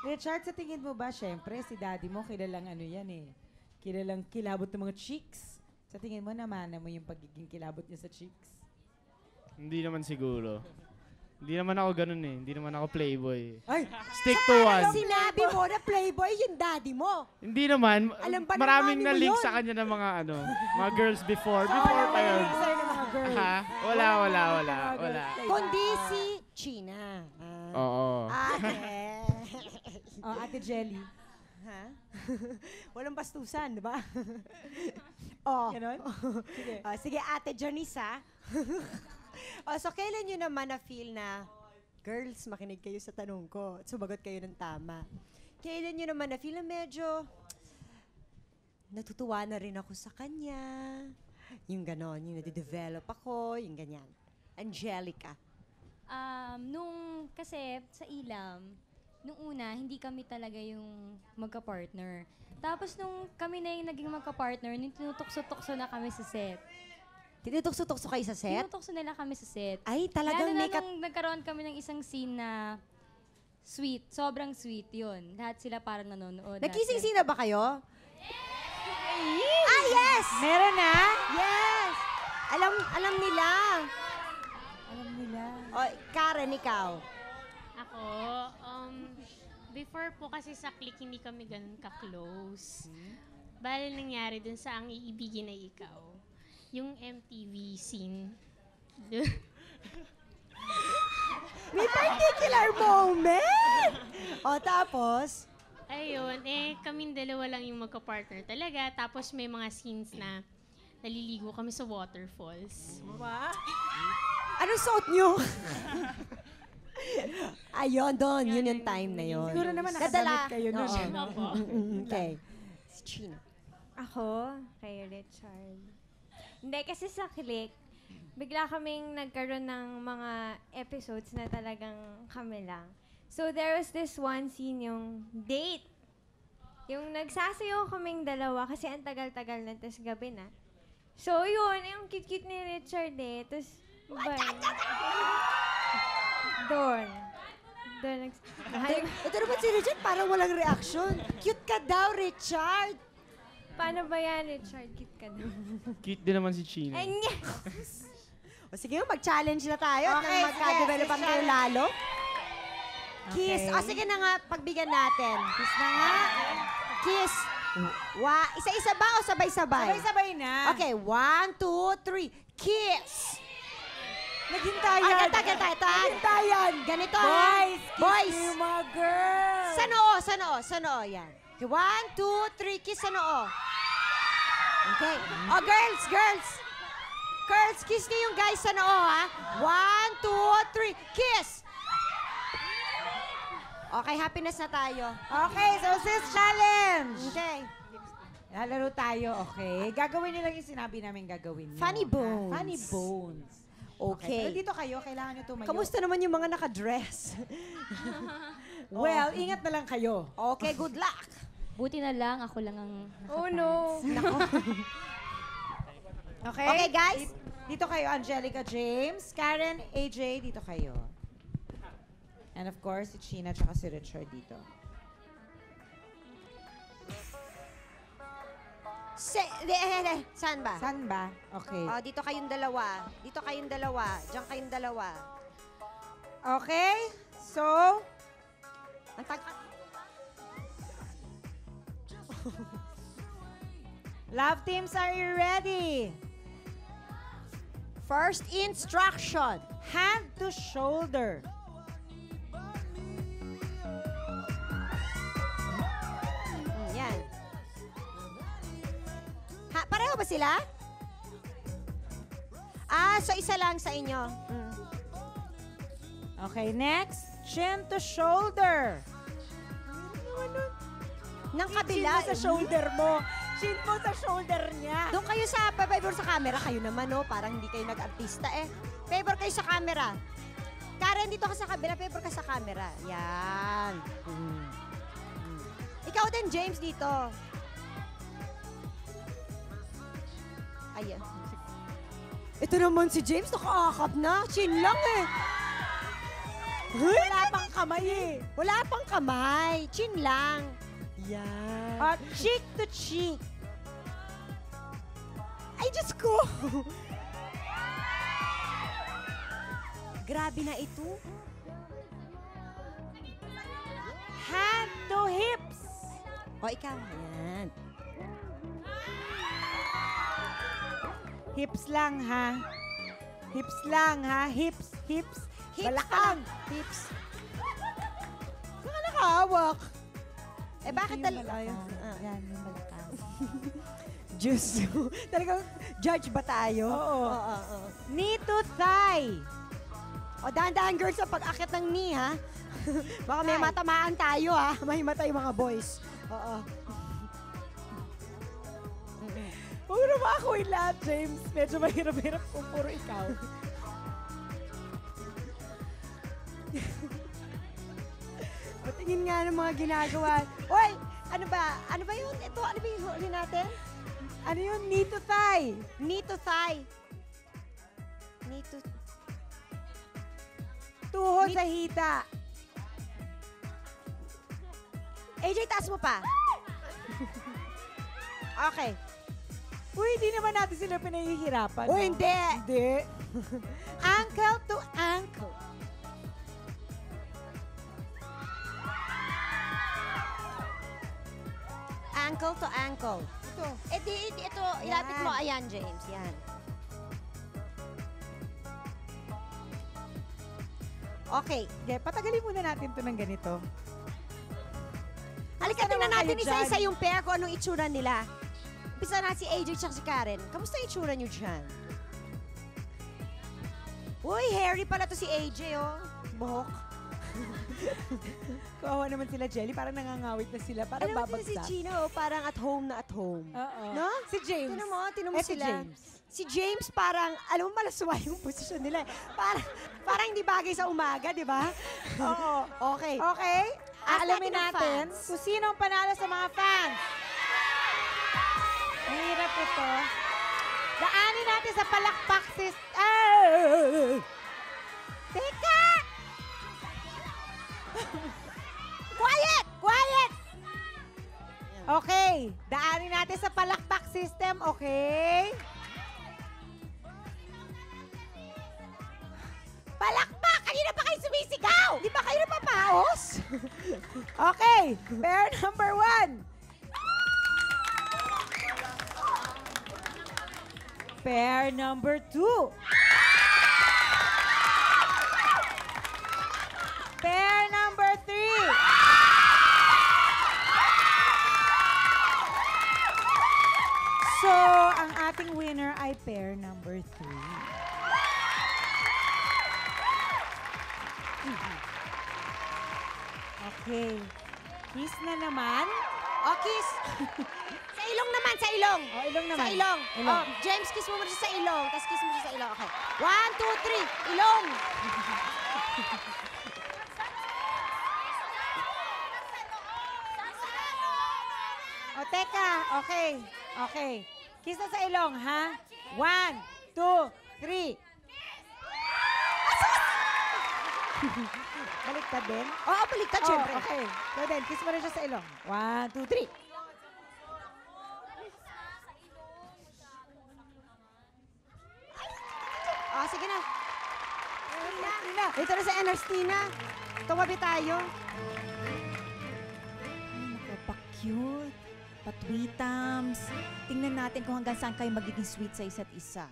Richard, sa tingin mo ba, syempre, si daddy mo, kilalang ano yan eh. Kilalang kilabot ng mga chicks. Sa tingin mo, namana mo yung pagiging kilabot niya sa chicks? Hindi naman siguro. Hindi naman ako ganun eh. Hindi naman ako playboy. Ay! Stick to one. Sinabi mo na playboy yung daddy mo. Hindi naman. Alam ba ng Maraming mami mo na-link yun? sa kanya ng mga mga girls before. Before pa yun. Sa'yo ng mga girls. Ha? Wala. Kundi si China. Oo. Ate. Oh, Ate Jelly. Ha? Walang bastusan, di ba? Oh. Ganon? Sige. Oh, sige, Ate Janice, ha? Oh, so kailan nyo naman na-feel na, girls, makinig kayo sa tanong ko at sumagot kayo ng tama. Kailan nyo naman na-feel na medyo natutuwa na rin ako sa kanya. Yung ganon, yung nade-develop ako, yung ganyan. Angelica. Kasi sa Ilam, nung una, hindi kami talaga yung magka-partner. Tapos nung kami na yung naging magka-partner, nung tinutukso-tukso na kami sa set. Tinutukso-tukso kayo sa set? Tinutukso nila kami sa set. Ay, talagang Lalo na may nung nagkaroon kami ng isang scene na sweet, sobrang sweet yun. Lahat sila parang nanonood. Nagkising-sing na ba kayo? Ah, yes! Meron na? Yes! Alam nila. Alam nila. O, Karen, ikaw. Ako, before po kasi sa click, hindi kami ganun ka-close. Bale nangyari dun sa Ang Iibigin Ay Ikaw. Yung MTV scene. May particular moment! O, tapos? Ayun, kaming dalawa lang yung magka-partner talaga. Tapos may mga scenes na naliligo kami sa waterfalls. Anong suot nyo? Ayun, doon. Yun yung time na yun. Siguro naman nakadamit kayo nun. Oo. ano? Okay. Si Chino. Ako, kay Richard. Hindi, kasi sa Click, bigla kaming nagkaroon ng mga episodes na talagang kami lang. So, there was this one scene, yung date. Yung nagsasayaw kaming dalawa kasi ang tagal-tagal na, tas gabi na. So, yun, yung cute-cute ni Richard eh. Tapos, doon. Ito naman si Richard, parang walang reaction. Cute ka daw, Richard. Paano ba yan, Richard? Cute ka daw. Cute din naman si Chino. Ay, nga! O sige, mag-challenge na tayo. Okay, At magka-developan sige, kayo lalo. Kiss. Okay. O sige na nga, pagbigyan natin. Kiss na nga. Kiss. Isa-isa ba o sabay-sabay? Sabay-sabay na. Okay, 1, 2, 3. Kiss! Naghintayan. Ay, Naghintayan. Ganito. Boys, Boys. kiss yung mga girls. Sa noo. Yan. Okay, 1, 2, 3. Kiss sa noo. Okay. Oh, girls. Girls, kiss niyo yung guys sa noo, ha? 1, 2, 3. Kiss! Okay, happiness na tayo. Okay, so sis challenge. Okay. Lalaro tayo, okay? Gagawin niyo lang yung sinabi namin gagawin niyo. Funny bones. Funny bones. Okay. Pero dito kayo, kailangan niyo tumayo. Kamusta naman yung mga nakadress? Well, ingat na lang kayo. Okay, good luck. Buti na lang, ako lang ang Oh, no. Okay? Okay, guys. Dito kayo, Angelica James. Karen, AJ, dito kayo. And of course, si China at si Richard dito. Saan ba? Saan ba? Okay. Oh, dito kayong dalawa. Diyan kayong dalawa. Okay? So, Ang tag... love teams, are you ready? First instruction. Hand to shoulder. Yan. Pareho ba sila? So isa lang sa inyo. Okay, next. Chin to shoulder. Nang Chin kabila. mo sa shoulder mo. Chin mo sa shoulder niya. Doon kayo sa favor sa camera. Kayo naman, no? Parang hindi kayo nag-artista, eh. Favor kayo sa camera. Karen, dito ka sa kabila. Favor ka sa camera. Yan. Ikaw din, James, dito. Ayan. Ito naman si James, nakaakap na. Chin lang, eh. Wala pang kamay eh. Wala pang kamay. Chin lang. Yan. Cheek to cheek. Ay, Diyos ko! Grabe na ito. Hand to hips. O, ikaw. Ayan. Hips lang ha. Hips lang ha. Hips. Hips Balakang. Hips. Saka nakahawak. Eh, bakit Ito yung balakang. Ah. Yan, yung balakang. Diyos. Talagang judge ba tayo? Oo. Knee to thigh. O, dahan-dahan girls sa pag-akit ng knee, ha? Baka may Thigh. matamaan tayo, ha? Mahimatay mga boys. Oo. Huwag na ba ako yung lahat, James? Medyo mahirap-hirap kung puro ikaw. Patingin nga ng mga ginagawa. Oy! Ano ba? Ano ba yun? Ito, ano ba yung huli natin? Ano yun? Knee to thigh. Knee to thigh. Knee to... Tuhod sa hita. AJ, taas mo pa. Okay. Uy, hindi naman natin sila pinahihirapan. O, no? hindi. Hindi. Ankle to ankle. Ankle to ankle. Ito. Ito, ilapit Yan. mo. Ayan, James. Yan. Okay. Okay, patagalin muna natin to ng ganito. Halika, Kamusta tingnan naman natin kayo isa-isa dyan? yung pair kung anong itsura nila. Umpisa na si AJ at si Karen. Kamusta yung itsura nyo dyan? Uy, hairy pala to si AJ, oh. Buhok. Kawawa naman sila, Jelly. Parang nangangawit na sila. Parang Alam mo ito si babagsak. Gino, oh, parang at home na at home. Oo. No? Si James. Tinan mo Eh, si sila. James. Si James parang, alam mo, malaswa yung posisyon nila. Parang hindi bagay sa umaga, di ba? Oo. Okay. Okay? Ask Alamin natin ang natin fans. kung sino ang panalo sa mga fans. Mahirap ito. Daanin natin sa palakpak Teka! Quiet! Quiet! Okay. Daanin natin sa palakpak system, okay? Palakpak! Kanina pa kayo sumisigaw! Di ba kayo napapaos? Okay. Pair number 1. Pair number 2. Pair number 3. So, ang ating winner ay pair number 3. Okay. Kiss na naman. O, kiss. Sa ilong naman, sa ilong. Oh, ilong naman. Sa ilong. Ilong. Oh, James, kiss mo muna siya sa ilong. Tapos kiss mo siya sa ilong. Okay. 1, 2, 3. Ilong. O, teka. Okay. Okay. Kiss na sa ilong, ha? 1, 2, 3. Baliktad din? Oo, baliktad, Oh, syempre. okay. So then, kiss mo rin siya sa ilong. 1, 2, 3. Oh, sige na. Ernestina. Ito na si Ernestina. Tumabi tayo. Ay, naku, pa-cute. Pa-tweetums. Tingnan natin kung hanggang saan kayo magiging sweet sa isa't isa.